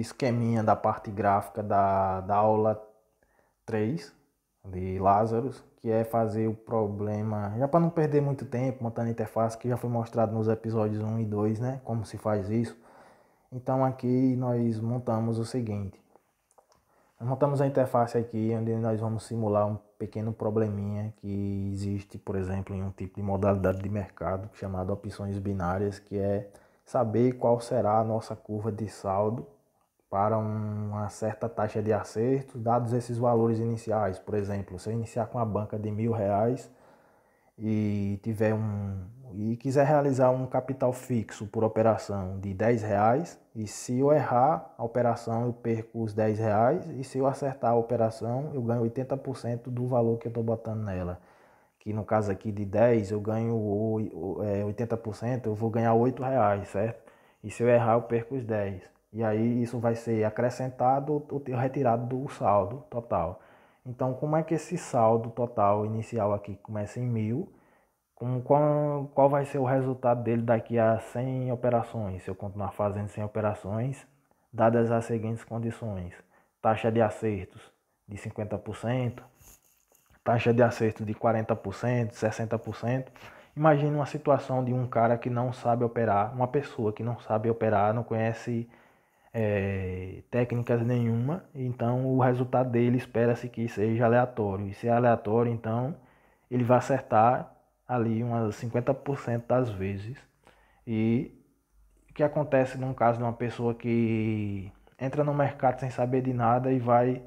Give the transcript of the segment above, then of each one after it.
esqueminha da parte gráfica da aula 3 de Lazarus, que é fazer o problema, já para não perder muito tempo, montando a interface, que já foi mostrado nos episódios 1 e 2, né? Como se faz isso. Então aqui nós montamos o seguinte. Nós montamos a interface aqui, onde nós vamos simular um pequeno probleminha que existe, por exemplo, em um tipo de modalidade de mercado chamado opções binárias, que é saber qual será a nossa curva de saldo para uma certa taxa de acerto, dados esses valores iniciais. Por exemplo, se eu iniciar com a banca de R$ 1.000 e quiser realizar um capital fixo por operação de R$ 10, e se eu errar a operação eu perco os R$ 10, e se eu acertar a operação eu ganho 80% do valor que eu estou botando nela. Que no caso aqui de 10 eu ganho 80%, eu vou ganhar R$ 8, certo? E se eu errar eu perco os 10. E aí isso vai ser acrescentado ou retirado do saldo total. Então como é que esse saldo total inicial aqui começa em 1.000? Qual vai ser o resultado dele daqui a 100 operações, se eu continuar fazendo 100 operações, dadas as seguintes condições: taxa de acertos de 50%, taxa de acerto de 40%, 60%. Imagine uma situação de um cara que não sabe operar, uma pessoa que não sabe operar, não conhece técnicas nenhuma, então o resultado dele espera-se que seja aleatório. E se é aleatório, então ele vai acertar ali umas 50% das vezes. E o que acontece num caso de uma pessoa que entra no mercado sem saber de nada e vai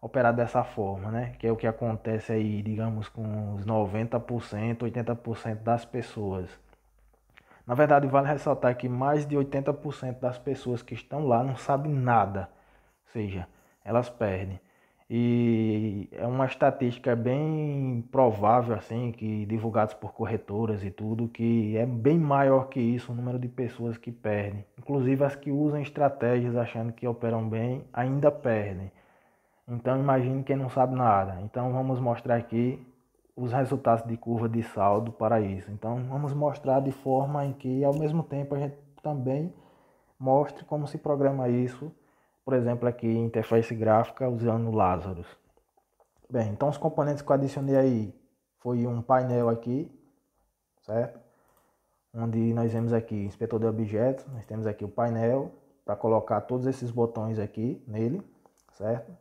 operar dessa forma, né? Que é o que acontece aí, digamos, com os 90%, 80% das pessoas. Na verdade, vale ressaltar que mais de 80% das pessoas que estão lá não sabem nada, ou seja, elas perdem. E é uma estatística bem provável, assim, que divulgados por corretoras e tudo, que é bem maior que isso o número de pessoas que perdem. Inclusive as que usam estratégias achando que operam bem, ainda perdem. Então imagine quem não sabe nada. Então vamos mostrar aqui os resultados de curva de saldo para isso. Então vamos mostrar de forma em que ao mesmo tempo a gente também mostre como se programa isso, por exemplo aqui em interface gráfica usando Lazarus. Bem, então os componentes que eu adicionei aí foi um painel aqui, certo? Onde nós vemos aqui inspetor de objetos, nós temos aqui o painel para colocar todos esses botões aqui nele, certo?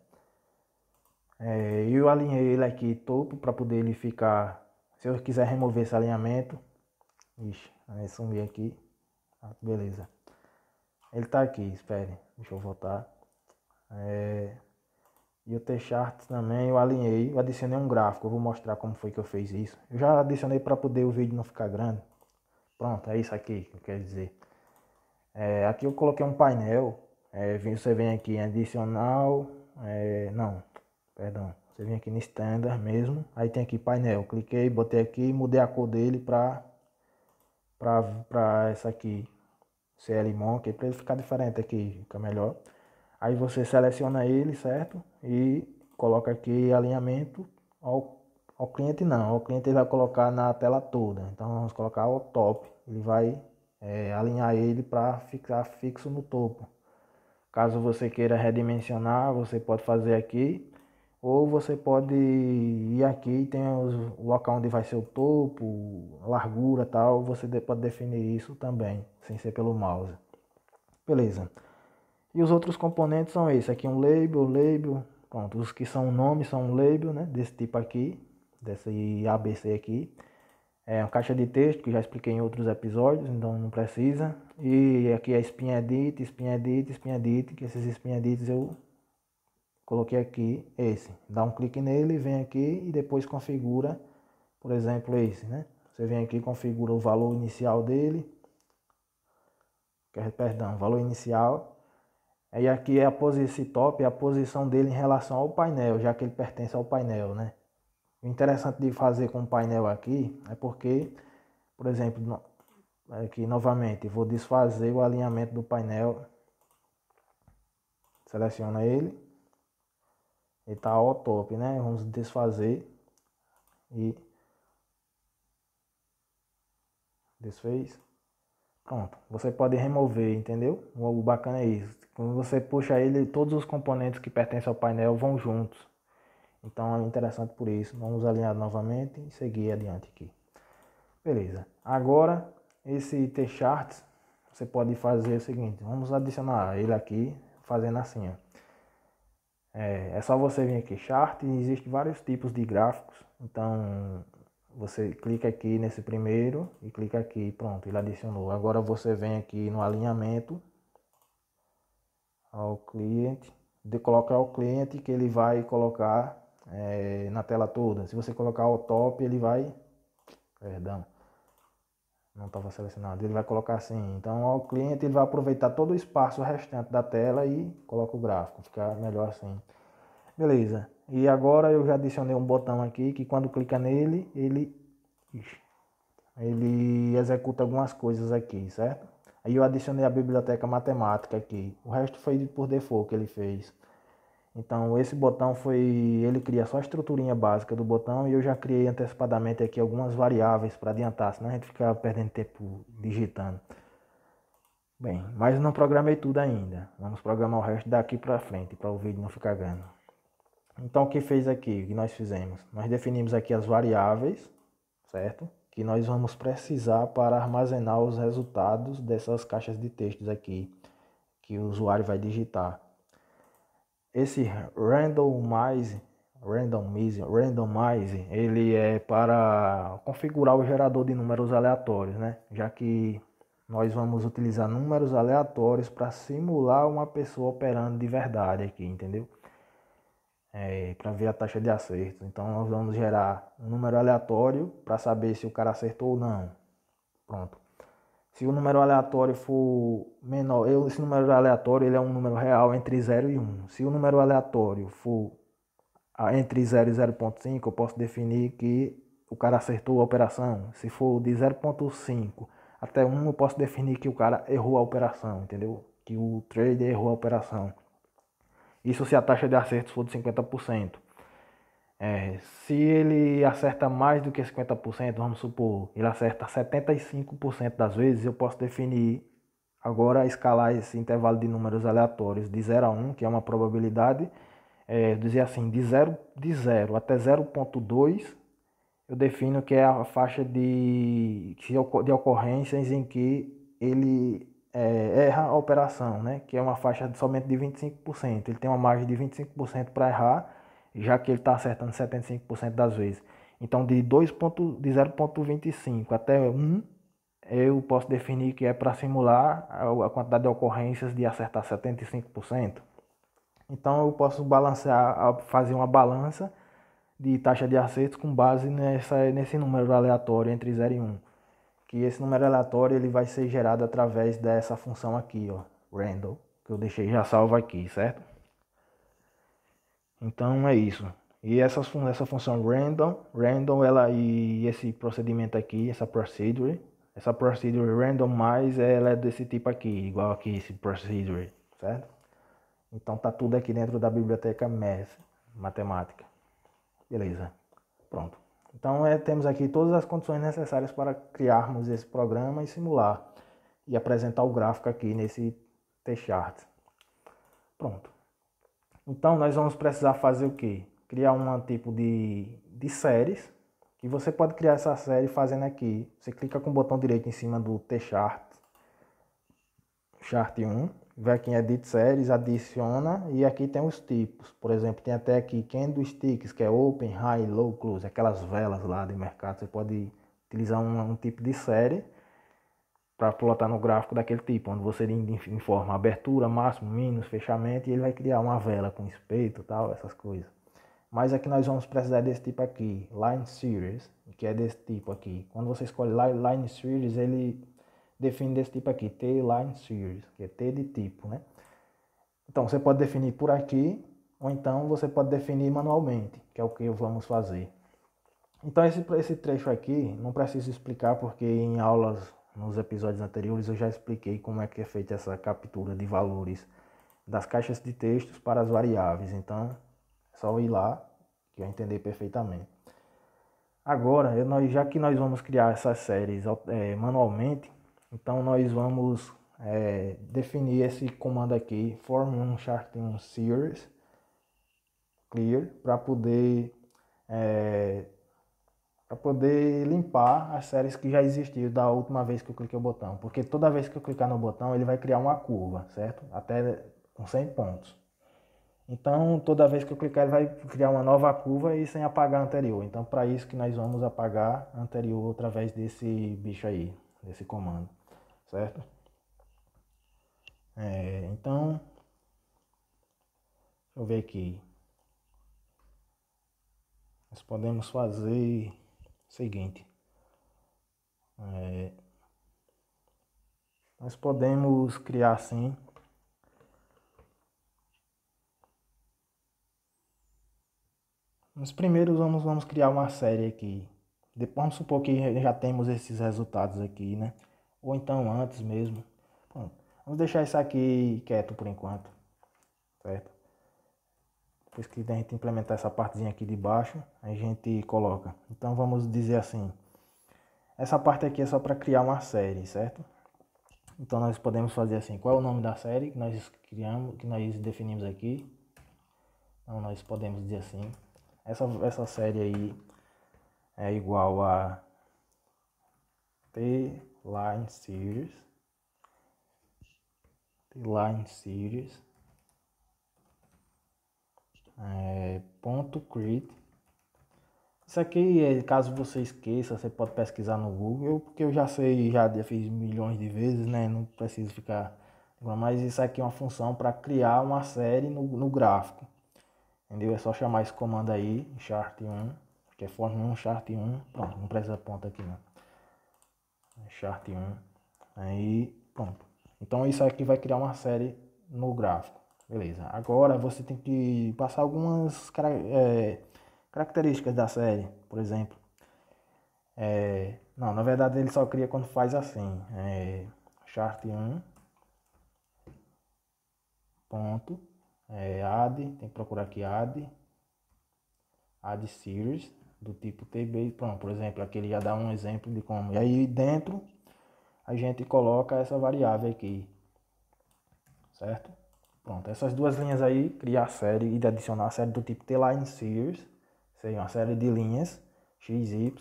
Eu alinhei ele aqui topo para poder ele ficar, se eu quiser remover esse alinhamento, vai sumir aqui, beleza. Ele tá aqui, espere, deixa eu voltar. E o T-Chart também eu alinhei, eu adicionei um gráfico, eu vou mostrar como foi que eu fiz isso. Eu já adicionei para poder o vídeo não ficar grande. Pronto, é isso aqui que eu quero dizer. Aqui eu coloquei um painel, você vem aqui em adicional, não, perdão, você vem aqui no standard mesmo, aí tem aqui painel, cliquei, botei aqui, mudei a cor dele para essa aqui, CL Monk, para ele ficar diferente aqui, fica melhor. Aí você seleciona ele, certo? E coloca aqui alinhamento ao cliente não, ao cliente ele vai colocar na tela toda, então vamos colocar ao top, ele vai alinhar ele para ficar fixo no topo. Caso você queira redimensionar, você pode fazer aqui, ou você pode ir aqui e tem o local onde vai ser o topo, a largura tal, você pode definir isso também, sem ser pelo mouse. Beleza. E os outros componentes são esses, aqui um label, pronto, os que são nomes são um label, né, desse tipo aqui, desse ABC aqui. Uma caixa de texto, que já expliquei em outros episódios, então não precisa. E aqui é spin edit, que esses spin edits eu coloquei aqui esse. Dá um clique nele, vem aqui e depois configura, por exemplo, esse, né? Você vem aqui e configura o valor inicial dele, perdão, valor inicial. Aí aqui é esse top, é a posição dele em relação ao painel, já que ele pertence ao painel, né? O interessante de fazer com o painel aqui é porque, por exemplo, aqui novamente, vou desfazer o alinhamento do painel, seleciona ele está ao top, né? Vamos desfazer e desfez. Pronto, você pode remover, entendeu? O bacana é isso. Quando você puxa ele, todos os componentes que pertencem ao painel vão juntos. Então é interessante por isso. Vamos alinhar novamente e seguir adiante aqui. Beleza. Agora, esse T-Charts, você pode fazer o seguinte. Vamos adicionar ele aqui, fazendo assim, ó. É só você vir aqui, Chart, e existem vários tipos de gráficos. Então, você clica aqui nesse primeiro e clica aqui, pronto, ele adicionou. Agora você vem aqui no alinhamento, ao cliente, colocar o cliente que ele vai colocar na tela toda. Se você colocar o top, ele vai, perdão, não estava selecionado, ele vai colocar assim. Então, ao cliente, ele vai aproveitar todo o espaço restante da tela e coloca o gráfico, fica melhor assim. Beleza, e agora eu já adicionei um botão aqui que quando clica nele, ele executa algumas coisas aqui, certo? Aí eu adicionei a biblioteca matemática aqui, o resto foi por default que ele fez. Então esse botão ele cria só a estruturinha básica do botão e eu já criei antecipadamente aqui algumas variáveis para adiantar, senão a gente fica perdendo tempo digitando. Bem, mas não programei tudo ainda, vamos programar o resto daqui para frente, para o vídeo não ficar grande. Então o que fez aqui, o que nós fizemos? Nós definimos aqui as variáveis, certo? Que nós vamos precisar para armazenar os resultados dessas caixas de textos aqui, que o usuário vai digitar. Esse randomize, ele é para configurar o gerador de números aleatórios, né? Já que nós vamos utilizar números aleatórios para simular uma pessoa operando de verdade aqui, entendeu? Para ver a taxa de acerto. Então nós vamos gerar um número aleatório para saber se o cara acertou ou não. Pronto. Se o número aleatório for menor, esse número aleatório ele é um número real entre 0 e 1. Se o número aleatório for entre 0 e 0,5, eu posso definir que o cara acertou a operação. Se for de 0,5 até 1, eu posso definir que o cara errou a operação, entendeu? Que o trader errou a operação. Isso se a taxa de acerto for de 50%. Se ele acerta mais do que 50%, vamos supor, ele acerta 75% das vezes, eu posso definir, agora escalar esse intervalo de números aleatórios de 0 a 1, que é uma probabilidade, dizer assim, de 0 até 0,2, eu defino que é a faixa de ocorrências em que ele erra a operação, né? Que é uma faixa somente de 25%. Ele tem uma margem de 25% para errar, já que ele está acertando 75% das vezes. Então, de 0,25 até 1, eu posso definir que é para simular a quantidade de ocorrências de acertar 75%. Então, eu posso balancear, fazer uma balança de taxa de acertos com base nesse número aleatório entre 0 e 1. Que esse número aleatório ele vai ser gerado através dessa função aqui, ó, random, que eu deixei já salvo aqui, certo? Então é isso. E essa função random e esse procedimento aqui, essa procedure randomize, ela é desse tipo aqui, igual aqui esse procedure, certo? Então tá tudo aqui dentro da biblioteca math, matemática. Beleza, pronto. Então temos aqui todas as condições necessárias para criarmos esse programa e simular e apresentar o gráfico aqui nesse T-Chart. Pronto. Então nós vamos precisar fazer o que? Criar um tipo de séries, que você pode criar essa série fazendo aqui. Você clica com o botão direito em cima do T-Chart, Chart 1, vai aqui em Edit Séries, adiciona e aqui tem os tipos. Por exemplo, tem até aqui Candlesticks, que é Open, High, Low, Close, aquelas velas lá de mercado. Você pode utilizar um tipo de série para plotar no gráfico daquele tipo, onde você informa abertura, máximo, mínimo, fechamento, e ele vai criar uma vela com espeto e tal, essas coisas. Mas aqui nós vamos precisar desse tipo aqui, Line Series, que é desse tipo aqui. Quando você escolhe Line Series, ele define desse tipo aqui, T-Line Series, que é T de tipo, né? Então você pode definir por aqui, ou então você pode definir manualmente, que é o que vamos fazer. Então esse trecho aqui, não preciso explicar, porque em aulas, nos episódios anteriores, eu já expliquei como é que é feita essa captura de valores das caixas de textos para as variáveis. Então, é só ir lá, que vai entender perfeitamente. Agora, já que nós vamos criar essas séries manualmente, então nós vamos definir esse comando aqui, form1 chart1 series clear, para poder limpar as séries que já existiam da última vez que eu cliquei o botão. Porque toda vez que eu clicar no botão, ele vai criar uma curva, certo? Até com 100 pontos. Então, toda vez que eu clicar, ele vai criar uma nova curva e sem apagar a anterior. Então, para isso que nós vamos apagar a anterior através desse bicho aí, desse comando, certo? Então, deixa eu ver aqui. Nós podemos fazer o seguinte. Nós podemos criar assim. Nos primeiros vamos criar uma série aqui. Depois vamos supor que já temos esses resultados aqui, né? Ou então antes mesmo. Pronto. Vamos deixar isso aqui quieto por enquanto, certo? Depois que a gente implementar essa partezinha aqui de baixo, a gente coloca. Então vamos dizer assim. Essa parte aqui é só para criar uma série, certo? Então nós podemos fazer assim. Qual é o nome da série que nós criamos, que nós definimos aqui? Então nós podemos dizer assim. Essa série aí é igual a T-line series ponto create. Isso aqui, caso você esqueça, você pode pesquisar no Google, porque eu já sei, já fiz milhões de vezes, né? Não preciso ficar. Mas isso aqui é uma função para criar uma série no gráfico. Entendeu? É só chamar esse comando aí, chart1, que é form1 chart1. Pronto, não precisa ponto aqui não. Chart1. Aí, pronto. Então isso aqui vai criar uma série no gráfico. Beleza. Agora você tem que passar algumas características da série, por exemplo. Não, na verdade ele só cria quando faz assim. Chart1 ponto add, tem que procurar aqui add series do tipo TB, pronto, por exemplo, aqui ele já dá um exemplo de como. E aí dentro a gente coloca essa variável aqui, certo? Pronto, essas duas linhas aí, criar a série e adicionar a série do tipo T-line series, seria uma série de linhas XY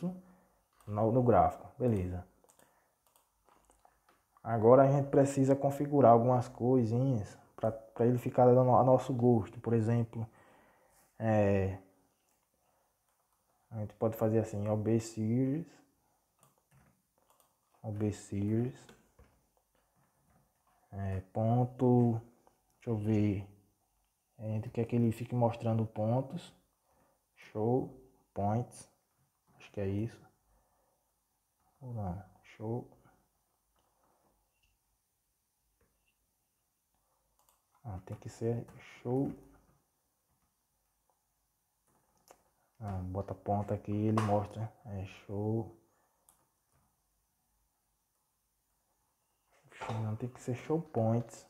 no gráfico, beleza. Agora a gente precisa configurar algumas coisinhas para ele ficar a nosso gosto. Por exemplo, a gente pode fazer assim, ob series, ponto, deixa eu ver, a gente quer que ele fique mostrando pontos, show points, acho que é isso, ou não, show, tem que ser show, bota ponta aqui, ele mostra, show, não, tem que ser show points.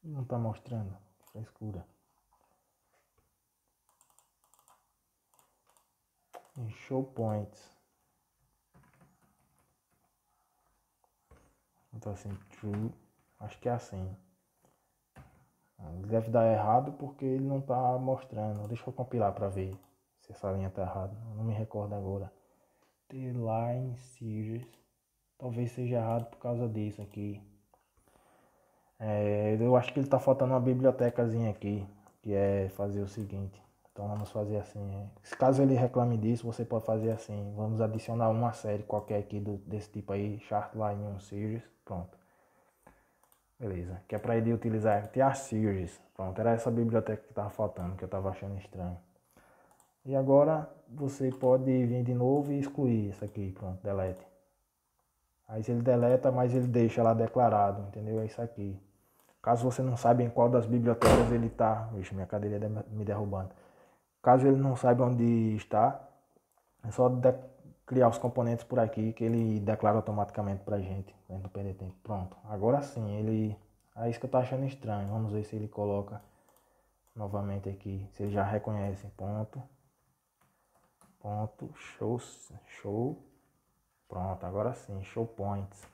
Não tá mostrando, frescura. Show points. Então assim, true, acho que é assim. Deve dar errado porque ele não tá mostrando. Deixa eu compilar para ver se essa linha tá errada. Não me recordo agora. T-line series. Talvez seja errado por causa disso aqui. Eu acho que ele tá faltando uma bibliotecazinha aqui, que é fazer o seguinte. Então vamos fazer assim. Caso ele reclame disso, você pode fazer assim. Vamos adicionar uma série qualquer aqui desse tipo aí, Chartline 1 Series. Pronto. Beleza. Que é para ele utilizar TR Series. Pronto, era essa biblioteca que estava faltando, que eu estava achando estranho. E agora você pode vir de novo e excluir isso aqui. Pronto, delete. Aí se ele deleta, mas ele deixa lá declarado, entendeu? É isso aqui. Caso você não saiba em qual das bibliotecas ele está. Vixe, minha cadeira me derrubando. Caso ele não saiba onde está, é só criar os componentes por aqui que ele declara automaticamente pra gente. Pra não perder tempo. Pronto. Agora sim, ele... É isso que eu tô achando estranho. Vamos ver se ele coloca novamente aqui, vocês já reconhecem, ponto, show, pronto, agora sim, show points,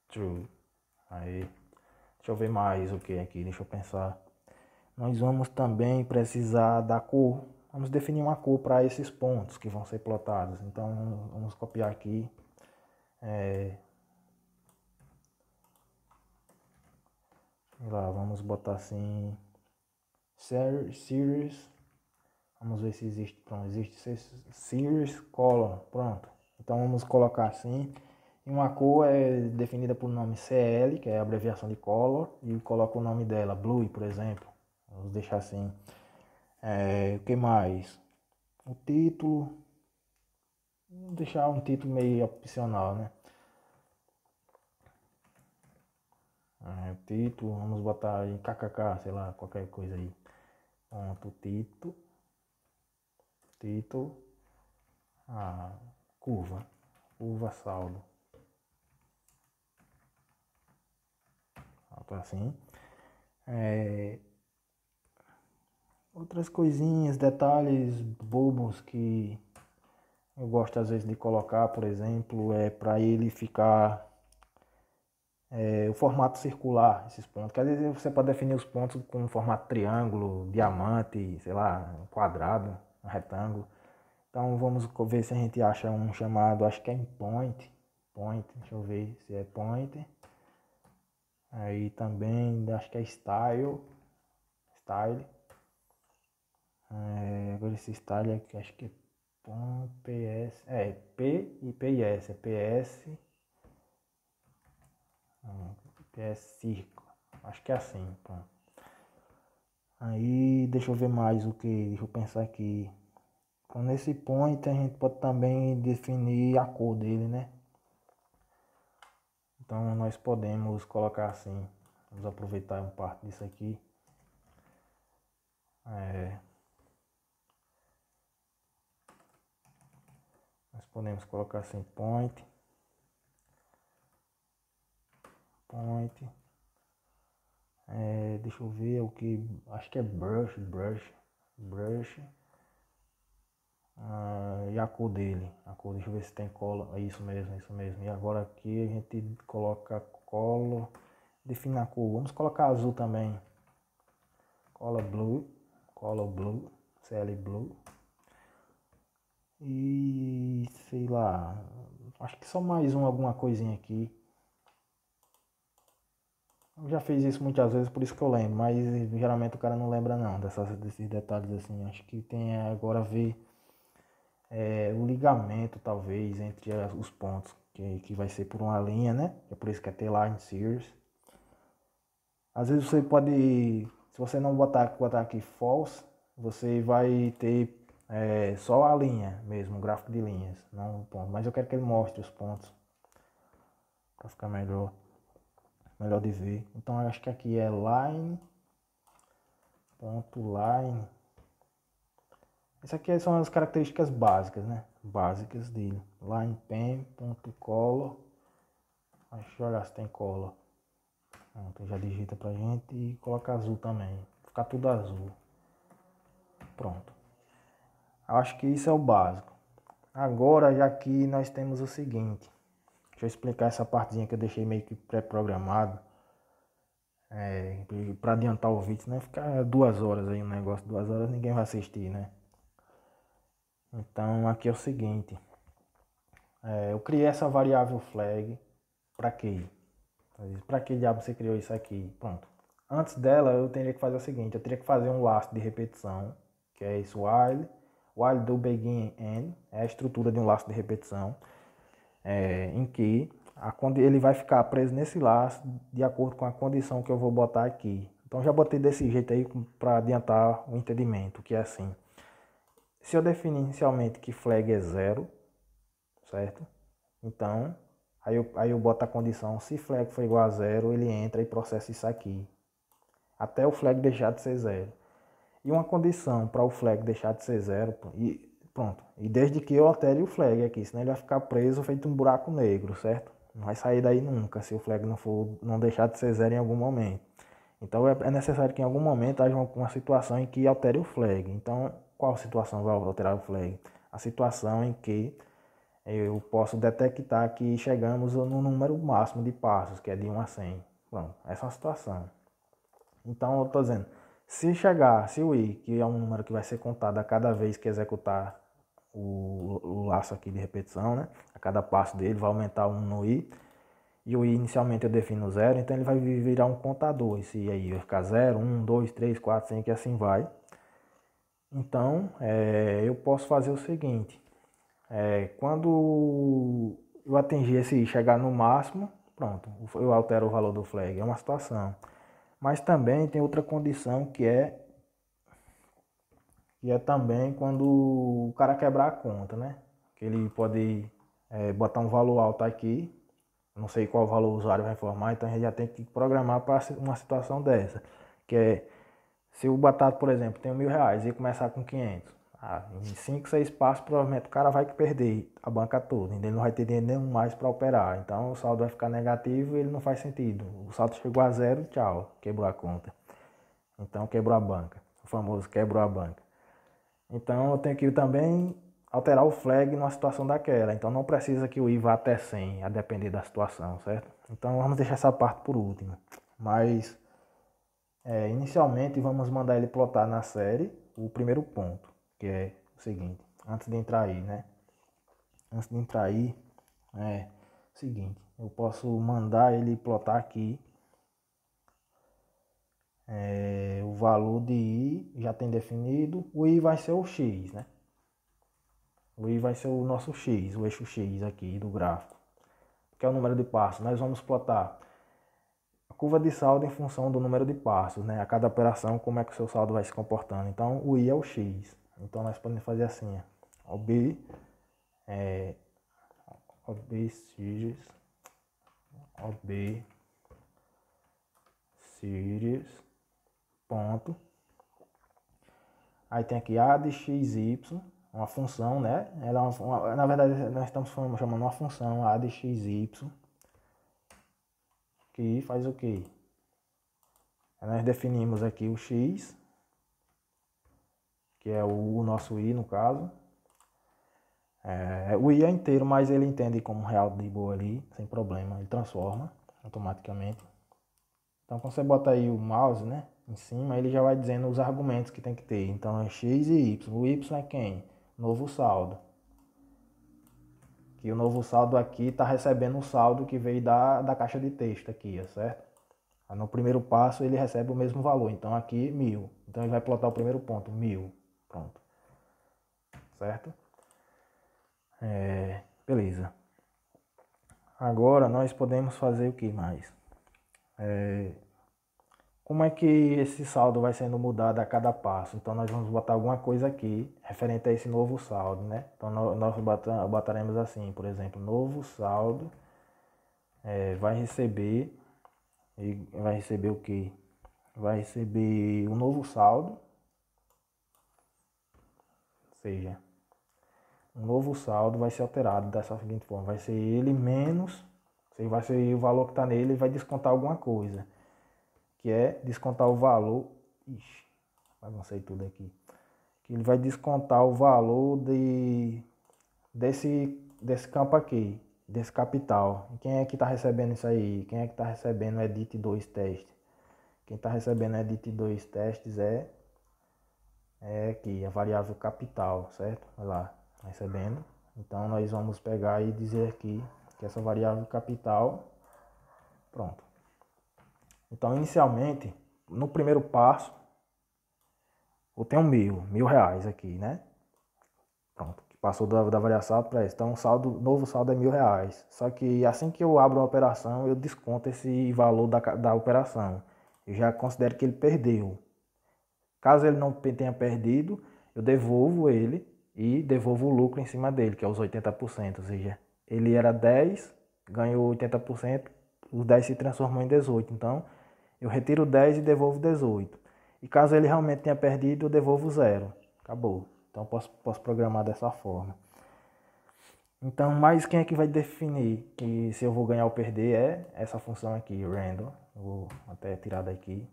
true, aí, deixa eu ver mais o que aqui, deixa eu pensar, nós vamos também precisar da cor, vamos definir uma cor para esses pontos que vão ser plotados, então vamos copiar aqui, lá, vamos botar assim, series, vamos ver se existe, pronto, existe series color, pronto, então vamos colocar assim, e uma cor é definida por nome CL, que é a abreviação de color, e coloca o nome dela, blue, por exemplo, vamos deixar assim, o que mais? O título, vamos deixar um título meio opcional, né? O título, vamos botar em kkk, sei lá, qualquer coisa aí. Ponto, título, curva saldo. Pronto, assim. Outras coisinhas, detalhes bobos que eu gosto às vezes de colocar, por exemplo, para ele ficar o formato circular, esses pontos, que às vezes você pode definir os pontos com formato triângulo, diamante, sei lá, um quadrado, um retângulo. Então vamos ver se a gente acha um chamado, acho que é em point, deixa eu ver se é point. Aí também acho que é style. Agora esse style aqui acho que é PS, P e PS, é PS circo, acho que é assim, pronto. Aí deixa eu ver mais o que, deixa eu pensar aqui. Então, nesse point a gente pode também definir a cor dele, né? Então nós podemos colocar assim, vamos aproveitar uma parte disso aqui. Nós podemos colocar assim, point, deixa eu ver o que, acho que é brush, e a cor dele, deixa eu ver se tem cola, isso mesmo, e agora aqui a gente coloca color, define a cor, vamos colocar azul também, color blue, CL blue, e sei lá, acho que só mais alguma coisinha aqui. Eu já fiz isso muitas vezes, por isso que eu lembro, mas geralmente o cara não lembra não desses detalhes assim. Acho que tem agora a ver o ligamento talvez entre os pontos, que vai ser por uma linha, né? É por isso que é T-line series. Às vezes você pode, se você não botar aqui false, você vai ter só a linha mesmo, o gráfico de linhas, não o ponto. Mas eu quero que ele mostre os pontos para ficar melhor de ver. Então eu acho que aqui é line, ponto line. Isso aqui são as características básicas, né? Básicas dele. Line pen, ponto color. Deixa eu olhar se tem color. Pronto, já digita pra gente e coloca azul também. Ficar tudo azul. Pronto. Acho que isso é o básico. Agora, já que nós temos o seguinte. Deixa eu explicar essa partezinha que eu deixei meio que pré-programado. Para adiantar o vídeo, né? Ficar 2 horas aí um negócio, 2 horas ninguém vai assistir, né? Então aqui é o seguinte, eu criei essa variável flag, para quê? Para que diabo você criou isso aqui? Pronto. Antes dela eu teria que fazer o seguinte, eu teria que fazer um laço de repetição, que é isso, while do begin end, é a estrutura de um laço de repetição, em que ele vai ficar preso nesse laço de acordo com a condição que eu vou botar aqui. Então já botei desse jeito aí para adiantar o entendimento, que é assim. Se eu definir inicialmente que flag é 0, certo? Então, aí eu boto a condição, se flag for igual a 0, ele entra e processa isso aqui. Até o flag deixar de ser 0. E uma condição para o flag deixar de ser 0, e pronto. E desde que eu altere o flag aqui, senão ele vai ficar preso feito um buraco negro, certo? Não vai sair daí nunca, se o flag não deixar de ser 0 em algum momento. Então é necessário que em algum momento haja uma situação em que altere o flag. Então, qual situação vai alterar o flag? A situação em que eu posso detectar que chegamos no número máximo de passos, que é de 1 a 100. Pronto, essa é uma situação. Então eu estou dizendo, se o i, que é um número que vai ser contado a cada vez que executar o laço aqui de repetição, né? A cada passo dele vai aumentar 1 no i, e o i inicialmente eu defino 0, então ele vai virar um contador. Esse i aí vai ficar 0, 1, 2, 3, 4, 5 e assim vai. Então eu posso fazer o seguinte, quando eu atingir esse i, chegar no máximo, pronto, eu altero o valor do flag, é uma situação. Mas também tem outra condição que é também quando o cara quebrar a conta, né? Que ele pode botar um valor alto aqui, não sei qual valor o usuário vai informar, então a gente já tem que programar para uma situação dessa. Que é, se o Batata, por exemplo, tem R$ 1.000 e começar com 500, em 5, 6 passos, provavelmente o cara vai perder a banca toda, ele não vai ter dinheiro nenhum mais para operar, então o saldo vai ficar negativo e ele não faz sentido. O saldo chegou a 0, tchau, quebrou a conta. Então quebrou a banca, o famoso quebrou a banca. Então eu tenho que também alterar o flag numa situação daquela. Então não precisa que o i vá até 100, a depender da situação, certo? Então vamos deixar essa parte por último. Mas inicialmente vamos mandar ele plotar na série o primeiro ponto, que é o seguinte, antes de entrar aí, né? Antes de entrar aí, é o seguinte, eu posso mandar ele plotar aqui o valor de i, já tem definido, o i vai ser o x, né? O i vai ser o nosso x, o eixo x aqui do gráfico, que é o número de passos. Nós vamos plotar a curva de saldo em função do número de passos, né? A cada operação, como é que o seu saldo vai se comportando. Então, o i é o x. Então, nós podemos fazer assim, ó. OB series, ponto. Aí tem aqui a de xy, uma função, né? Ela é na verdade, nós estamos chamando uma função a de xy, que faz o quê? Nós definimos aqui o x, que é o nosso i no caso. O i é inteiro, mas ele entende como real de boa ali, sem problema, ele transforma automaticamente. Então quando você bota aí o mouse, né, em cima, ele já vai dizendo os argumentos que tem que ter. Então é x e y. O y é quem? Novo saldo. Que o novo saldo aqui está recebendo o saldo que veio da caixa de texto aqui, certo? No primeiro passo ele recebe o mesmo valor, então aqui 1.000. Então ele vai plotar o primeiro ponto, 1.000. Pronto. Certo? Beleza. Agora nós podemos fazer o que mais? Como é que esse saldo vai sendo mudado a cada passo? Então nós vamos botar alguma coisa aqui referente a esse novo saldo, né? Então nós botaremos assim, por exemplo, novo saldo vai receber o que? Vai receber um novo saldo, ou seja, um novo saldo vai ser alterado dessa seguinte forma, vai ser ele menos, vai ser o valor que está nele, vai descontar alguma coisa, que é descontar o valor, ixi, baguncei tudo aqui, que ele vai descontar o valor desse campo aqui, desse capital. Quem é que está recebendo isso aí? Quem é que está recebendo o edit 2 teste? Quem está recebendo o edit 2 testes é aqui, a variável capital, certo? Olha lá, recebendo. Então nós vamos pegar e dizer aqui que essa variável capital, pronto. Então inicialmente, no primeiro passo, eu tenho R$ 1.000 aqui, né? Pronto, que passou da variação para esse. Então o novo saldo é R$ 1.000. Só que assim que eu abro a operação, eu desconto esse valor da operação. Eu já considero que ele perdeu. Caso ele não tenha perdido, eu devolvo ele e devolvo o lucro em cima dele, que é os 80%. Ou seja, ele era 10, ganhou 80%, os 10 se transformou em 18. Então, eu retiro 10 e devolvo 18. E caso ele realmente tenha perdido, eu devolvo 0. Acabou. Então, posso programar dessa forma. Então, mas quem é que vai definir que se eu vou ganhar ou perder é essa função aqui, random. Vou até tirar daqui.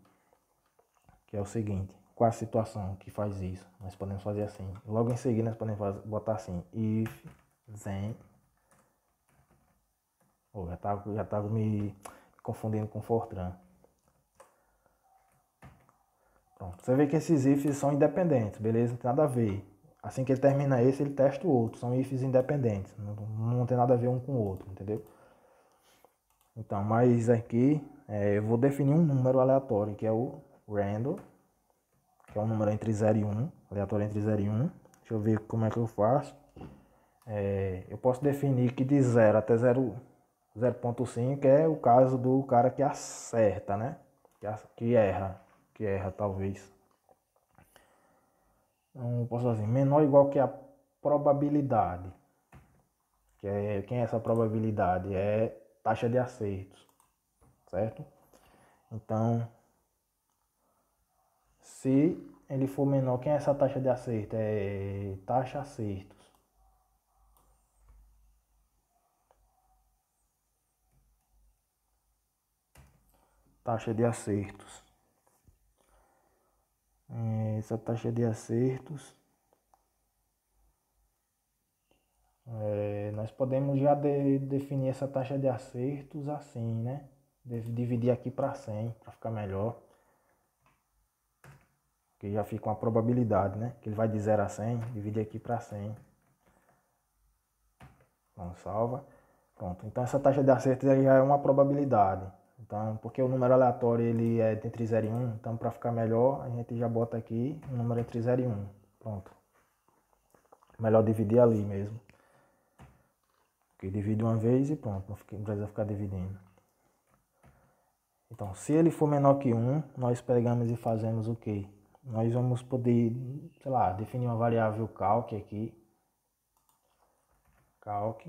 que é o seguinte, qual a situação que faz isso? Nós podemos fazer assim, logo em seguida nós podemos botar assim, if, then, já tá me confundindo com Fortran. Pronto. Você vê que esses ifs são independentes, beleza? Não tem nada a ver. Assim que ele termina esse, ele testa o outro. São ifs independentes. Não tem nada a ver um com o outro, entendeu? Então, mas aqui eu vou definir um número aleatório, que é o random, que é um número entre 0 e 1, aleatório entre 0 e 1. Deixa eu ver como é que eu faço. Eu posso definir que de 0 até 0,5 é o caso do cara que acerta, né? Que erra talvez. Então, posso fazer menor ou igual que a probabilidade. Quem é essa probabilidade? É taxa de acertos, certo? Então, se ele for menor, quem é essa taxa de acerto? É taxa acertos. Taxa de acertos. Essa taxa de acertos, nós podemos já definir essa taxa de acertos assim, né? Dividir aqui para 100, para ficar melhor. Que já fica uma probabilidade, né? Que ele vai de 0 a 100, dividir aqui para 100. Vamos salva. Pronto, então essa taxa de acerto já é uma probabilidade. Então, porque o número aleatório ele é entre 0 e 1, então para ficar melhor, a gente já bota aqui um número entre 0 e 1. Pronto. Melhor dividir ali mesmo. Porque divide uma vez e pronto, não precisa ficar dividindo. Então, se ele for menor que 1, nós pegamos e fazemos o quê? Nós vamos poder, sei lá, definir uma variável calc aqui. Calc.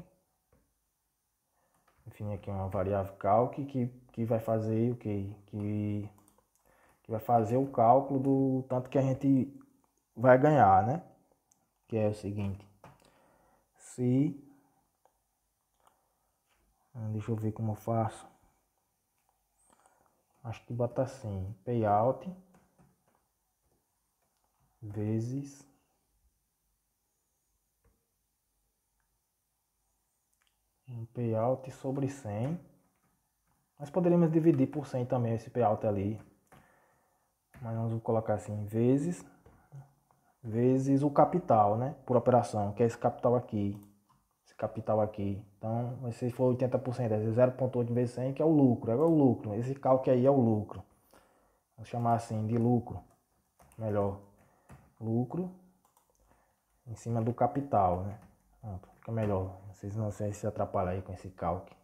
Definir aqui uma variável calc que vai fazer o quê? Que vai fazer o cálculo do tanto que a gente vai ganhar, né? Que é o seguinte. Se... Deixa eu ver como eu faço. Acho que bota assim. Payout vezes um payout sobre 100. Nós poderíamos dividir por 100 também esse payout ali. Mas nós vamos colocar assim, vezes o capital, né? Por operação, que é esse capital aqui. Esse capital aqui. Então, se for 80%, é 0,8 vezes 100, que é o lucro. É o lucro. Esse cálculo aí é o lucro. Vamos chamar assim de lucro. Melhor. Lucro em cima do capital, né? Pronto, fica melhor. Vocês não se atrapalham aí com esse cálculo.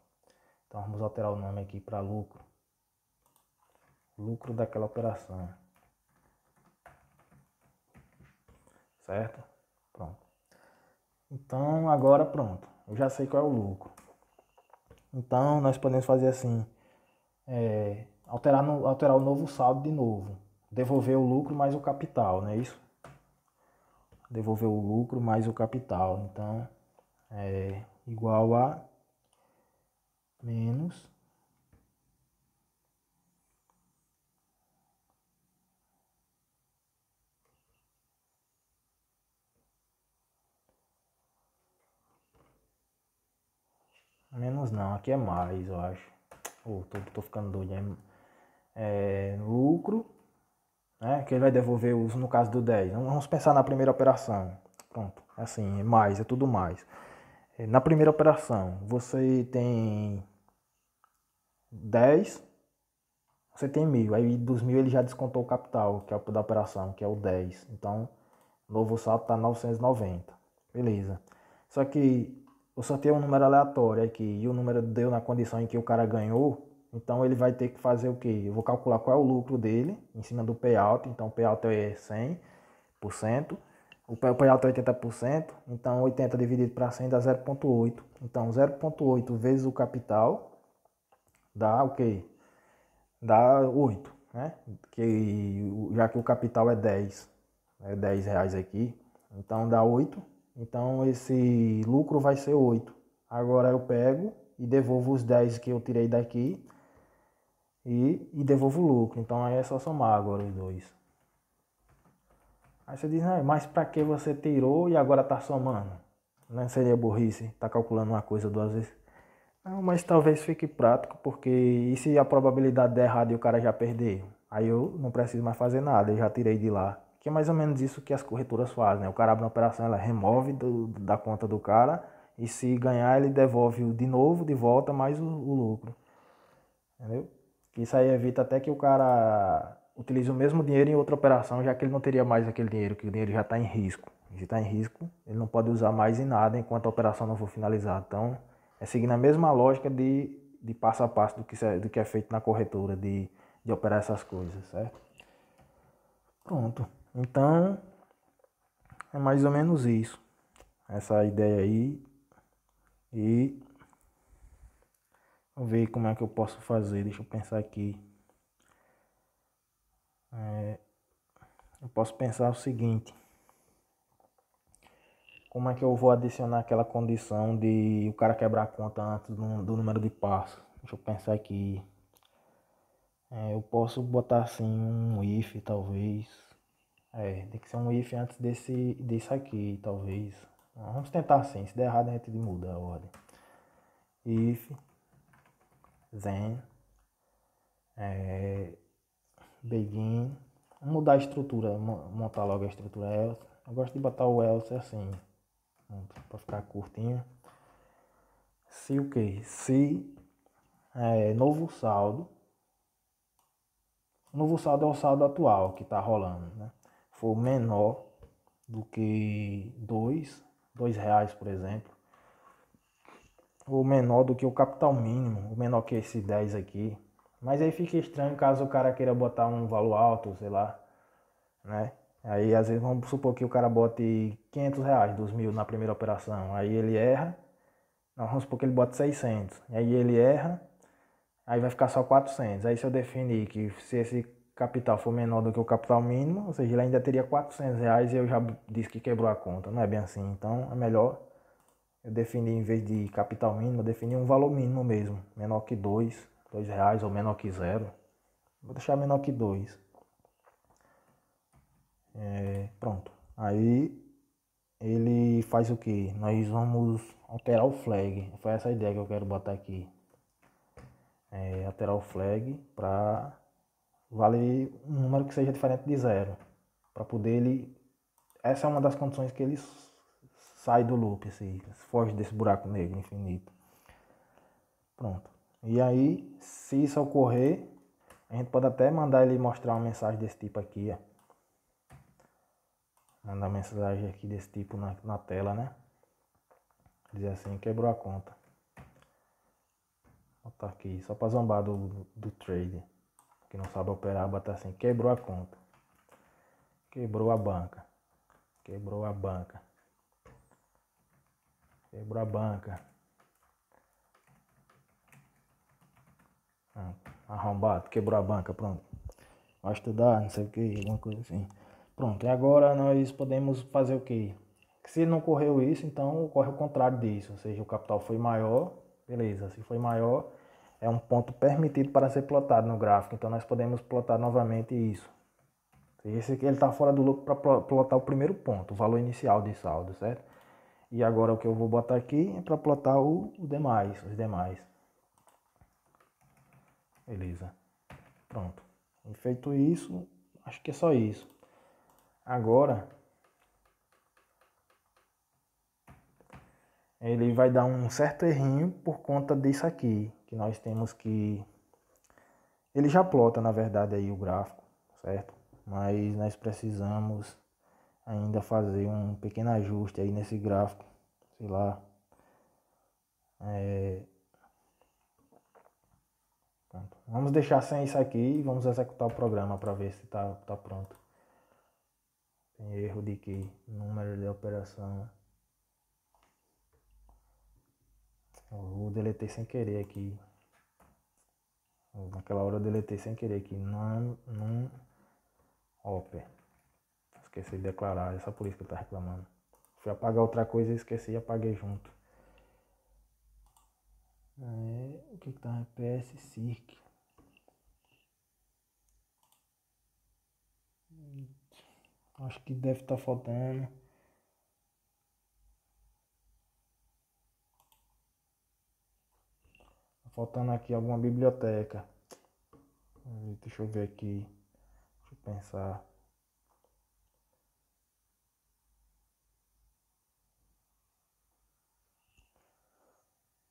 Então vamos alterar o nome aqui para lucro. Lucro daquela operação. Certo? Pronto. Então agora pronto. Eu já sei qual é o lucro. Então nós podemos fazer assim. Alterar o novo saldo de novo. Devolver o lucro mais o capital, não é isso? Devolver o lucro mais o capital. Então é igual a menos não, aqui é mais, eu acho. Tô ficando doido. Lucro, né? Que ele vai devolver os, no caso do 10. Vamos pensar na primeira operação. Pronto, assim, é mais, é tudo mais. Na primeira operação, você tem 10, você tem 1.000. Aí dos 1.000 ele já descontou o capital, que é o da operação, que é o 10. Então, o novo saldo está 990. Beleza. Só que eu sorteio um número aleatório aqui e o número deu na condição em que o cara ganhou. Então ele vai ter que fazer o quê? Eu vou calcular qual é o lucro dele em cima do payout. Então o payout é 100%. O payout é 80%. Então 80 dividido para 100 dá 0,8. Então 0,8 vezes o capital dá o quê? Dá 8, né? Já que o capital é 10. É 10 reais aqui. Então dá 8. Então esse lucro vai ser 8. Agora eu pego e devolvo os 10 que eu tirei daqui e devolvo o lucro. Então aí é só somar agora os dois. Aí você diz, ah, mas pra que você tirou e agora tá somando? Não seria burrice, tá calculando uma coisa duas vezes. Não, mas talvez fique prático, porque e se a probabilidade der errado e o cara já perder? Aí eu não preciso mais fazer nada, eu já tirei de lá. Que é mais ou menos isso que as corretoras fazem, né? O cara abre uma operação, ela remove da conta do cara e se ganhar ele devolve de novo, de volta, mais o lucro. Entendeu? Isso aí evita até que o cara utilize o mesmo dinheiro em outra operação, já que ele não teria mais aquele dinheiro, que o dinheiro já está em risco. Se está em risco, ele não pode usar mais em nada enquanto a operação não for finalizada. Então, é seguindo a mesma lógica de passo a passo do que é feito na corretora, de operar essas coisas, certo? Pronto. Então, é mais ou menos isso. Essa ideia aí. E vamos ver como é que eu posso fazer. Deixa eu pensar aqui. Eu posso pensar o seguinte. Como é que eu vou adicionar aquela condição de o cara quebrar a conta antes do número de passos? Deixa eu pensar aqui. Eu posso botar assim um if, talvez. Tem que ser um if antes desse aqui, talvez. Vamos tentar assim. Se der errado, a gente muda a ordem. If, then, begin. Vamos mudar a estrutura, montar logo a estrutura else. Eu gosto de botar o else assim, para ficar curtinho. Se o que? Se novo saldo. O novo saldo é o saldo atual que está rolando, né? For menor do que dois reais, por exemplo, ou menor do que o capital mínimo, ou menor que esse 10 aqui. Mas aí fica estranho caso o cara queira botar um valor alto, sei lá, né? Aí às vezes vamos supor que o cara bote 500 reais dos mil na primeira operação, aí ele erra, não, vamos supor que ele bote 600, aí ele erra, aí vai ficar só 400. Aí se eu definir que se esse capital for menor do que o capital mínimo, ou seja, ele ainda teria 400 reais e eu já disse que quebrou a conta. Não é bem assim. Então é melhor eu definir, em vez de capital mínimo, eu definir um valor mínimo mesmo. Menor que dois reais ou menor que zero. Vou deixar menor que 2. Pronto. Aí ele faz o que? Nós vamos alterar o flag. Foi essa a ideia que eu quero botar aqui. Alterar o flag para vale um número que seja diferente de zero. Para poder ele. Essa é uma das condições que ele sai do loop, assim, foge desse buraco negro infinito. Pronto. E aí, se isso ocorrer, a gente pode até mandar ele mostrar uma mensagem desse tipo aqui, ó. Mandar mensagem aqui desse tipo na tela, né? Dizer assim, quebrou a conta. Vou botar aqui, só para zombar do trade. Que não sabe operar, botar assim, quebrou a conta. Quebrou a banca. Quebrou a banca. Quebrou a banca. Arrombado, quebrou a banca, pronto. Vai estudar, não sei o que, alguma coisa assim. Pronto, e agora nós podemos fazer o que? Se não ocorreu isso, então ocorre o contrário disso. Ou seja, o capital foi maior, beleza. Se foi maior, é um ponto permitido para ser plotado no gráfico. Então nós podemos plotar novamente isso. Esse aqui ele está fora do lucro para plotar o primeiro ponto, o valor inicial de saldo, certo? E agora o que eu vou botar aqui é para plotar os demais. Beleza. Pronto. E feito isso, acho que é só isso. Agora, ele vai dar um certo errinho por conta disso aqui, que nós temos que... Ele já plota, na verdade, aí o gráfico, certo? Mas nós precisamos ainda fazer um pequeno ajuste aí nesse gráfico, sei lá. Pronto. Vamos deixar sem isso aqui e vamos executar o programa para ver se tá pronto. Tem erro de que número de operação. Eu deletei sem querer aqui. Naquela hora eu deletei sem querer aqui. Não oper. Esqueci de declarar. É só por isso que eu tá reclamando. Fui apagar outra coisa e esqueci e apaguei junto. O que tá? PS Circ. Acho que deve estar faltando. Faltando aqui alguma biblioteca. Deixa eu ver aqui. Deixa eu pensar.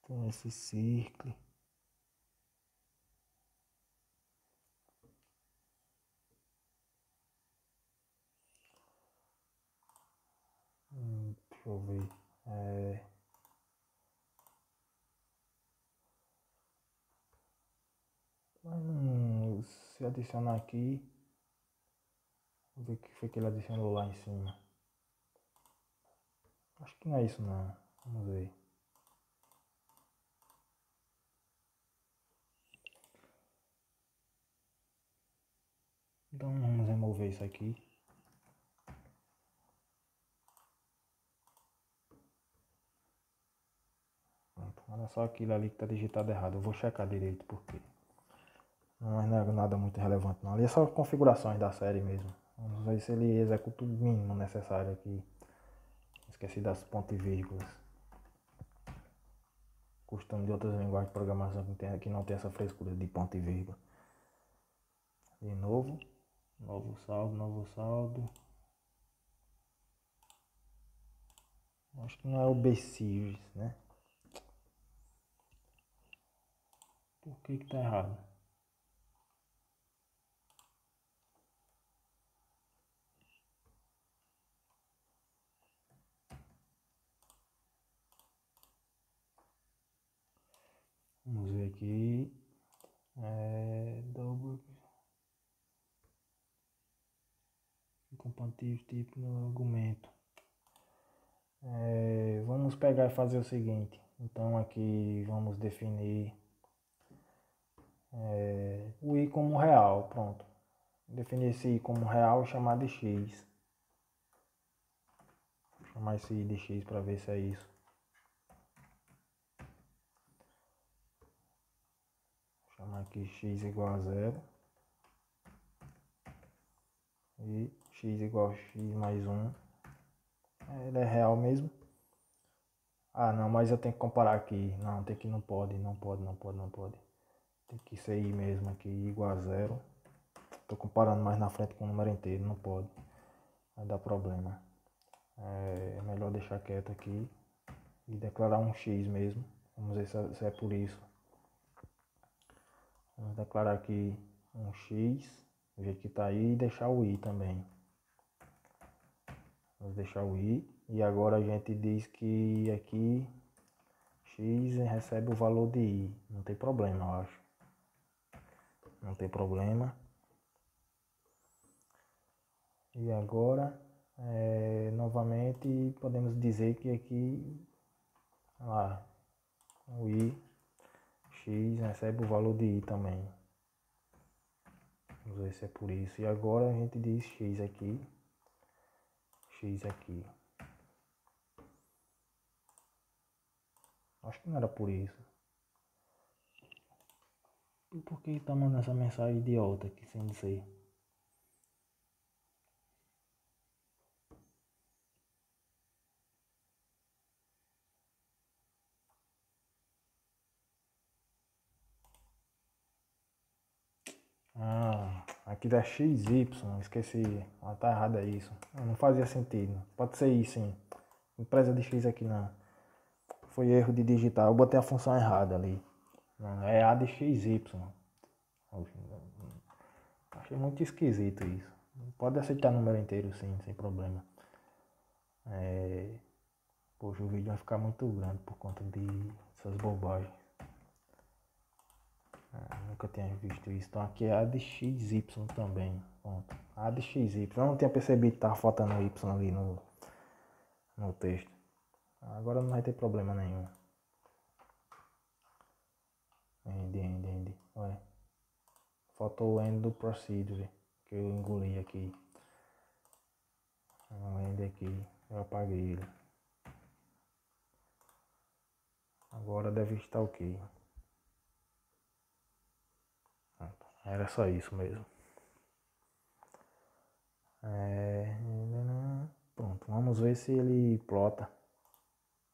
Tem esse círculo. Deixa eu ver. Se adicionar aqui. Vou ver o que foi que ele adicionou lá em cima. Acho que não é isso não. Vamos ver. Então vamos remover isso aqui. Pronto. Olha só aquilo ali que está digitado errado. Eu vou checar direito porque não é nada muito relevante não. Ali é só configurações da série mesmo. Vamos ver se ele executa o mínimo necessário aqui. Esqueci das pontos e vírgulas. Costume de outras linguagens de programação que não tem essa frescura de ponto e vírgula. De novo. Novo saldo. Acho que não é o B-Series, né? Por que tá errado? Vamos ver aqui. Double. Compatível tipo no argumento. Vamos pegar e fazer o seguinte. Então aqui vamos definir o i como real. Pronto. Definir esse i como real e chamar de x. Vou chamar esse i de x para ver se é isso. Vou chamar aqui x igual a 0. E x igual a x mais 1. Ele é real mesmo. Ah, não, mas eu tenho que comparar aqui. Não, tem que não pode. Tem que ser i mesmo aqui, igual a 0. Tô comparando mais na frente com o número inteiro, não pode. Vai dar problema. É melhor deixar quieto aqui e declarar um x mesmo. Vamos ver se é por isso. Vamos declarar aqui um x, do jeito que tá aí, e deixar o i também. Vamos deixar o i. E agora a gente diz que aqui x recebe o valor de i. Não tem problema, eu acho. Não tem problema. E agora, novamente, podemos dizer que aqui, lá, o i, x recebe o valor de i também. Vamos ver se é por isso. E agora a gente diz x aqui. Acho que não era por isso. E por que tá mandando essa mensagem idiota aqui sem dizer? Ah, aqui dá XY, esqueci. Ah, tá errado é isso. Não fazia sentido. Pode ser isso, sim. Empresa de X aqui não. Foi erro de digitar. Eu botei a função errada ali. Não, é A de XY. Achei muito esquisito isso. Pode aceitar número inteiro sim, sem problema. Poxa, o vídeo vai ficar muito grande por conta dessas bobagens. Nunca tinha visto isso. Então aqui é A de XY também. Pronto. A de XY. Eu não tinha percebido que estava faltando Y ali no texto. Agora não vai ter problema nenhum. End. Ué. Faltou o end do procedure. Que eu engoli aqui. O end aqui. Eu apaguei ele. Agora deve estar ok. Era só isso mesmo. Pronto, vamos ver se ele plota.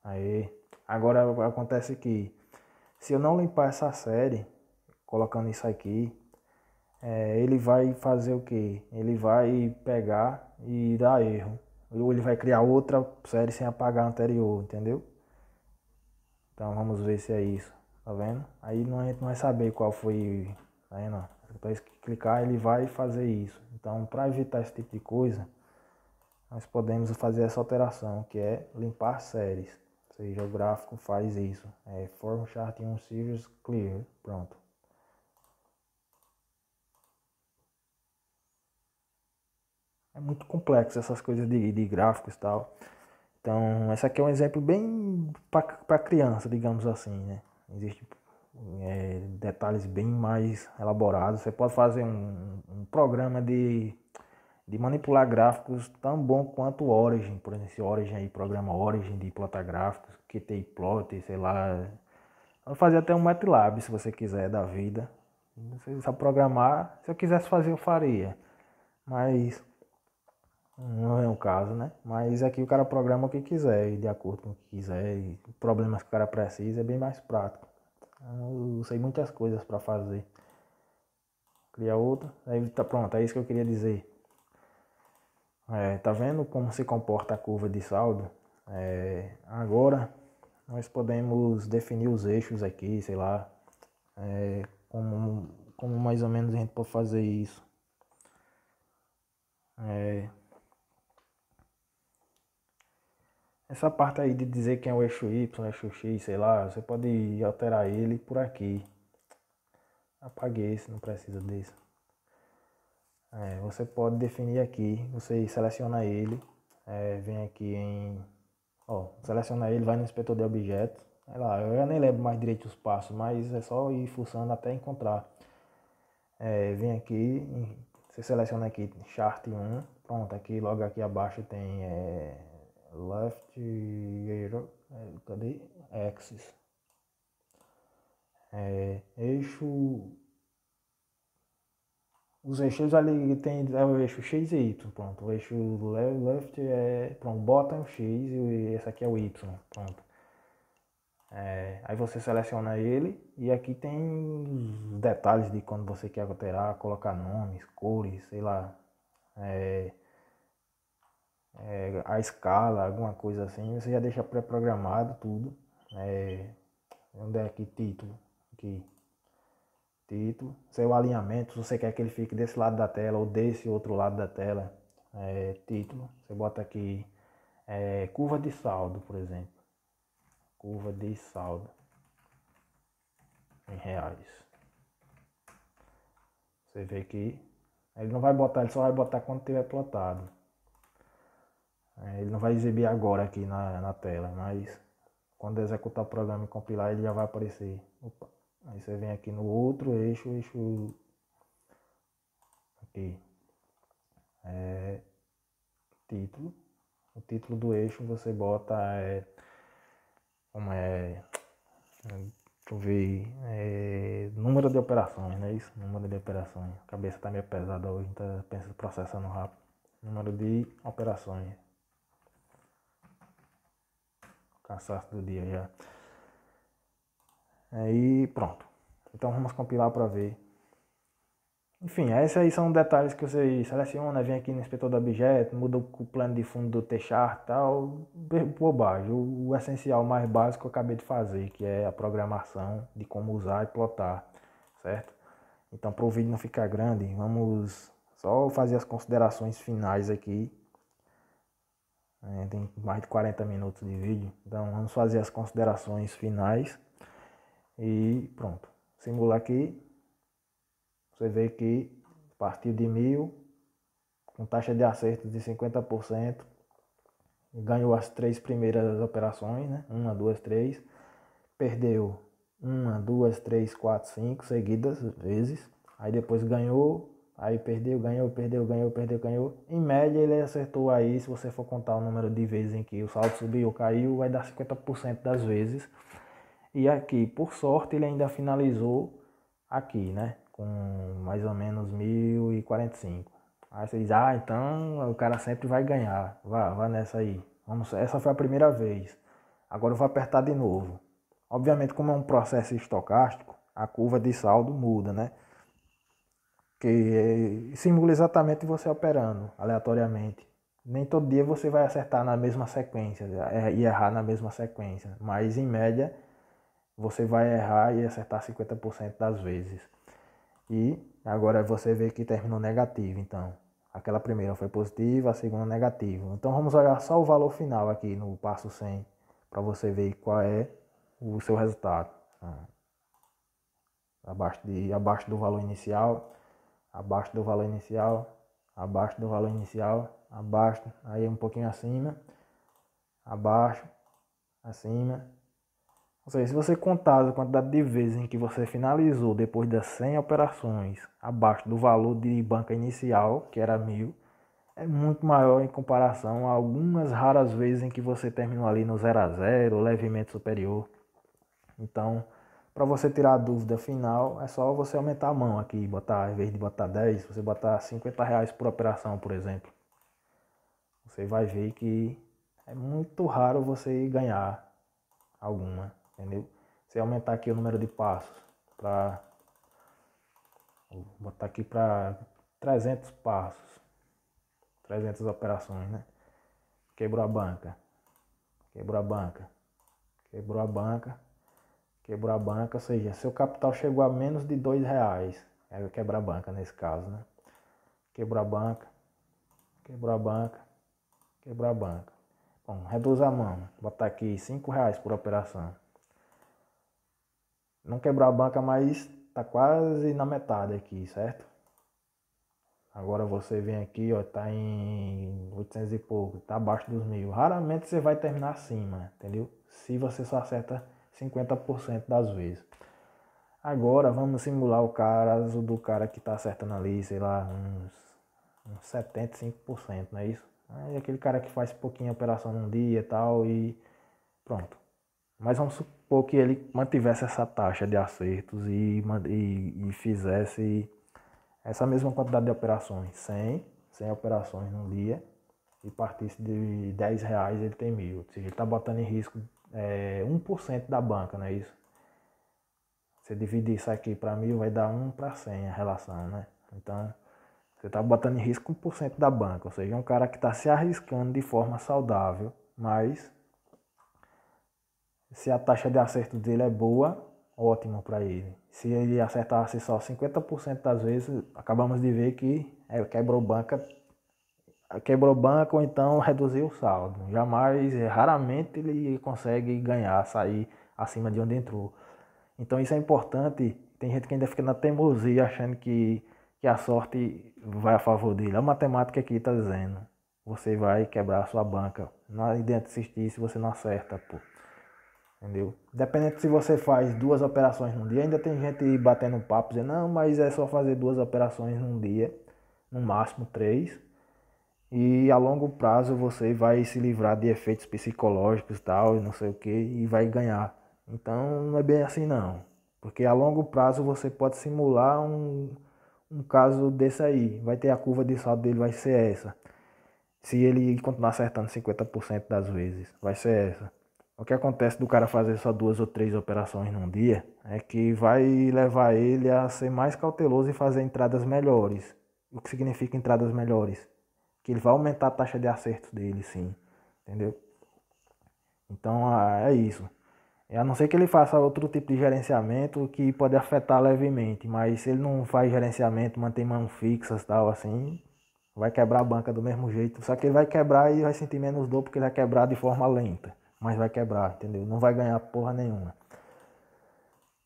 Aí, agora acontece que se eu não limpar essa série, colocando isso aqui, ele vai fazer o que? Ele vai pegar e dar erro. Ou ele vai criar outra série sem apagar a anterior, entendeu? Então vamos ver se é isso. Tá vendo? Aí a gente não vai saber qual foi. Tá vendo? Depois que clicar, ele vai fazer isso. Então, para evitar esse tipo de coisa, nós podemos fazer essa alteração, que é limpar séries. Ou seja, o gráfico faz isso. Form Chart 1 Series Clear. Pronto. É muito complexo essas coisas de gráficos e tal. Então, esse aqui é um exemplo bem para criança, digamos assim, né? Existem detalhes bem mais elaborados. Você pode fazer um programa de manipular gráficos tão bom quanto o Origin, por exemplo, esse Origin aí, programa Origin de plotar gráficos, QTplot, sei lá. Pode fazer até um MATLAB se você quiser da vida. Você sabe programar, se eu quisesse fazer eu faria. Mas não é o caso, né? Mas aqui o cara programa o que quiser, e de acordo com o que quiser, e problemas que o cara precisa, é bem mais prático. Eu sei muitas coisas para fazer. Criar outra, aí tá pronto, é isso que eu queria dizer. Tá vendo como se comporta a curva de saldo? Agora nós podemos definir os eixos aqui, sei lá, como mais ou menos a gente pode fazer isso. Essa parte aí de dizer quem é o eixo Y, o eixo X, sei lá, você pode alterar ele por aqui. Apaguei esse, não precisa desse. Você pode definir aqui, você seleciona ele, vem aqui em, seleciona ele, vai no inspetor de objetos, lá, eu já nem lembro mais direito os passos, mas é só ir fuçando até encontrar. Vem aqui, você seleciona aqui Chart 1, pronto, aqui logo aqui abaixo tem Left Arrow, cadê? Axis, eixo. Os eixos ali tem o eixo X e Y, pronto. O eixo left pronto, bottom X e esse aqui é o Y, pronto. Aí você seleciona ele e aqui tem os detalhes de quando você quer alterar, colocar nomes, cores, sei lá, a escala, alguma coisa assim, você já deixa pré-programado tudo. Onde é aqui título? Aqui. Título, seu alinhamento, se você quer que ele fique desse lado da tela ou desse outro lado da tela, título, você bota aqui curva de saldo, por exemplo, curva de saldo em reais. Você vê que ele não vai botar, ele só vai botar quando tiver plotado. Ele não vai exibir agora aqui na tela, mas quando executar o programa e compilar ele já vai aparecer. Opa. Aí você vem aqui no outro eixo aqui, título. O título do eixo você bota como deixa eu ver, número de operações, não é isso? Número de operações. A cabeça tá meio pesada hoje, então pensa processando rápido. Número de operações. Cansaço do dia já. Aí pronto. Então vamos compilar para ver. Enfim, esses aí são detalhes que você seleciona, vem aqui no inspetor do objeto, muda o plano de fundo do T-Chart e tal, bobagem. O essencial mais básico eu acabei de fazer, que é a programação de como usar e plotar, certo? Então, para o vídeo não ficar grande, vamos só fazer as considerações finais aqui. Tem mais de 40 minutos de vídeo, então vamos fazer as considerações finais e pronto. Simular aqui. Você vê que partiu de 1000, com taxa de acerto de 50%, ganhou as 3 primeiras operações, né? 1, 2, 3, perdeu 1, 2, 3, 4, 5 seguidas vezes, aí depois ganhou, aí perdeu, ganhou, perdeu, ganhou, perdeu, ganhou. Em média ele acertou aí, se você for contar o número de vezes em que o saldo subiu ou caiu, vai dar 50% das vezes. E aqui, por sorte, ele ainda finalizou aqui, né? Com mais ou menos 1045. Aí você diz, ah, então o cara sempre vai ganhar. Vá nessa aí. Essa foi a primeira vez. Agora eu vou apertar de novo. Obviamente, como é um processo estocástico, a curva de saldo muda, né? Que simula exatamente você operando aleatoriamente. Nem todo dia você vai acertar na mesma sequência e errar na mesma sequência, mas em média você vai errar e acertar 50% das vezes. E agora você vê que terminou negativo, então aquela primeira foi positiva, a segunda negativa. Então vamos olhar só o valor final aqui no passo 100 para você ver qual é o seu resultado. Abaixo do valor inicial, abaixo do valor inicial, abaixo do valor inicial, abaixo, aí um pouquinho acima, abaixo, acima. Ou seja, se você contar a quantidade de vezes em que você finalizou depois das 100 operações abaixo do valor de banca inicial, que era 1000, é muito maior em comparação a algumas raras vezes em que você terminou ali no 0 a 0, levemente superior. Então, para você tirar a dúvida final, é só você aumentar a mão aqui, botar, em vez de botar 10, você botar R$ 50 por operação, por exemplo. Você vai ver que é muito raro você ganhar alguma, entendeu? Se aumentar aqui o número de passos para botar aqui para 300 passos, 300 operações, né? Quebrou a banca, quebrou a banca, quebrou a banca, quebrou a banca, ou seja, seu capital chegou a menos de R$ 2, é quebrar a banca nesse caso, né? Quebrou a banca, quebrou a banca, quebrou a banca. Bom, reduz a mão, botar aqui R$ 5 por operação. Não quebrou a banca, mas tá quase na metade aqui, certo? Agora você vem aqui, ó, tá em 800 e pouco, tá abaixo dos 1000. Raramente você vai terminar acima, entendeu? Se você só acerta 50% das vezes. Agora vamos simular o caso do cara que tá acertando ali, sei lá, uns 75%, não é isso? É aquele cara que faz pouquinha operação num dia e tal e pronto. Mas vamos supor que ele mantivesse essa taxa de acertos e fizesse essa mesma quantidade de operações, 100 operações num dia, e partisse de R$ 10, ele tem 1000. Ou seja, ele está botando em risco 1% da banca, não é isso? Você dividir isso aqui para 1000, vai dar 1 para 100 a relação, né? Então, você está botando em risco 1% da banca, ou seja, é um cara que está se arriscando de forma saudável, mas se a taxa de acerto dele é boa, ótimo para ele. Se ele acertasse só 50% das vezes, acabamos de ver que quebrou banca ou então reduziu o saldo. Jamais, raramente ele consegue ganhar, sair acima de onde entrou. Então isso é importante. Tem gente que ainda fica na teimosia achando que a sorte vai a favor dele. A matemática aqui está dizendo, você vai quebrar a sua banca. Não adianta insistir se você não acerta, pô. Entendeu? Independente se você faz 2 operações num dia, ainda tem gente batendo papo, dizendo, não, mas é só fazer 2 operações num dia, no máximo 3, e a longo prazo você vai se livrar de efeitos psicológicos e tal, e não sei o que, e vai ganhar. Então não é bem assim não, porque a longo prazo você pode simular um caso desse aí, vai ter a curva de saldo dele, vai ser essa. Se ele continuar acertando 50% das vezes, vai ser essa. O que acontece do cara fazer só 2 ou 3 operações num dia é que vai levar ele a ser mais cauteloso e fazer entradas melhores. O que significa entradas melhores? Que ele vai aumentar a taxa de acerto dele, sim. Entendeu? Então é isso. A não ser que ele faça outro tipo de gerenciamento que pode afetar levemente, mas se ele não faz gerenciamento, mantém mãos fixas e tal assim, vai quebrar a banca do mesmo jeito. Só que ele vai quebrar e vai sentir menos dor porque ele vai quebrar de forma lenta. Mas vai quebrar, entendeu? Não vai ganhar porra nenhuma.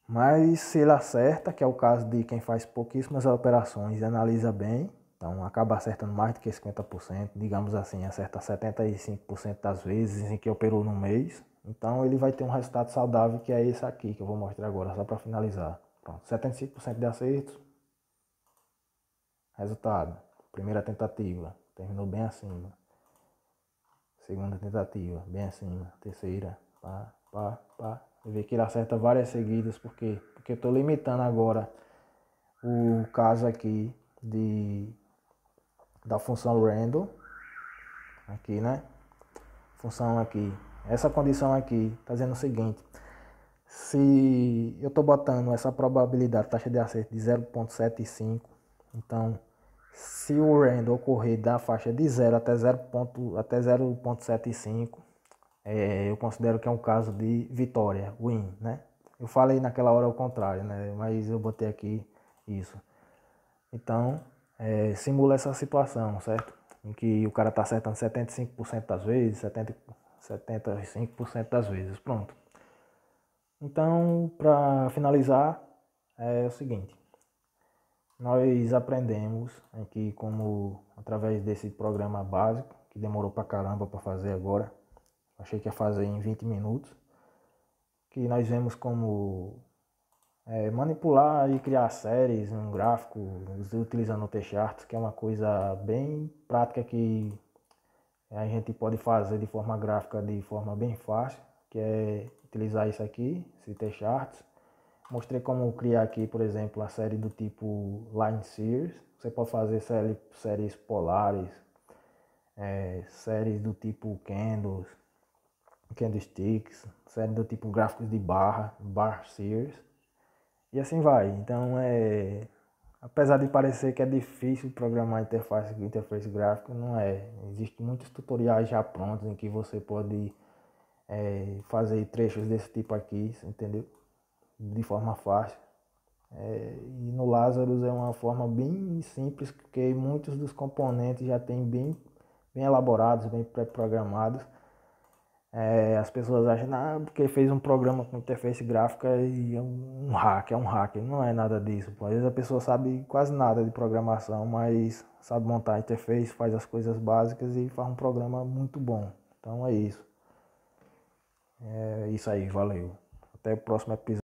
Mas se ele acerta, que é o caso de quem faz pouquíssimas operações e analisa bem, então acaba acertando mais do que 50%, digamos assim, acerta 75% das vezes em que operou no mês. Então ele vai ter um resultado saudável que é esse aqui que eu vou mostrar agora, só para finalizar. Pronto, 75% de acertos. Resultado, primeira tentativa, terminou bem acima. Segunda tentativa, bem acima. Terceira, pá, pá, pá. Você vê que ele acerta várias seguidas, por quê? Porque eu estou limitando agora o caso aqui da função random, aqui, né? Função aqui. Essa condição aqui está dizendo o seguinte: se eu estou botando essa probabilidade, taxa de acerto de 0,75, então se o random ocorrer da faixa de 0 até 0,75, eu considero que é um caso de vitória, win, né? Eu falei naquela hora ao contrário, né? Mas eu botei aqui isso. Então, simula essa situação, certo? Em que o cara está acertando 75% das vezes, 75% das vezes, pronto. Então, para finalizar, é o seguinte: nós aprendemos aqui como, através desse programa básico, que demorou pra caramba para fazer agora, achei que ia fazer em 20 minutos, que nós vemos como manipular e criar séries, um gráfico, utilizando o T-Charts, que é uma coisa bem prática que a gente pode fazer de forma gráfica de forma bem fácil, que é utilizar isso aqui, esse T-Charts. Mostrei como criar aqui, por exemplo, a série do tipo Line Series. Você pode fazer séries polares, séries do tipo candlesticks, série do tipo gráficos de barra, bar series. E assim vai. Então, apesar de parecer que é difícil programar interface gráfica, não é. Existem muitos tutoriais já prontos em que você pode fazer trechos desse tipo aqui, entendeu? De forma fácil. E no Lazarus é uma forma bem simples, porque muitos dos componentes já tem bem elaborados, bem pré-programados. As pessoas acham, porque fez um programa com interface gráfica e é um hacker. Não é nada disso. Às vezes a pessoa sabe quase nada de programação, mas sabe montar a interface, faz as coisas básicas e faz um programa muito bom. Então é isso. É isso aí, valeu. Até o próximo episódio.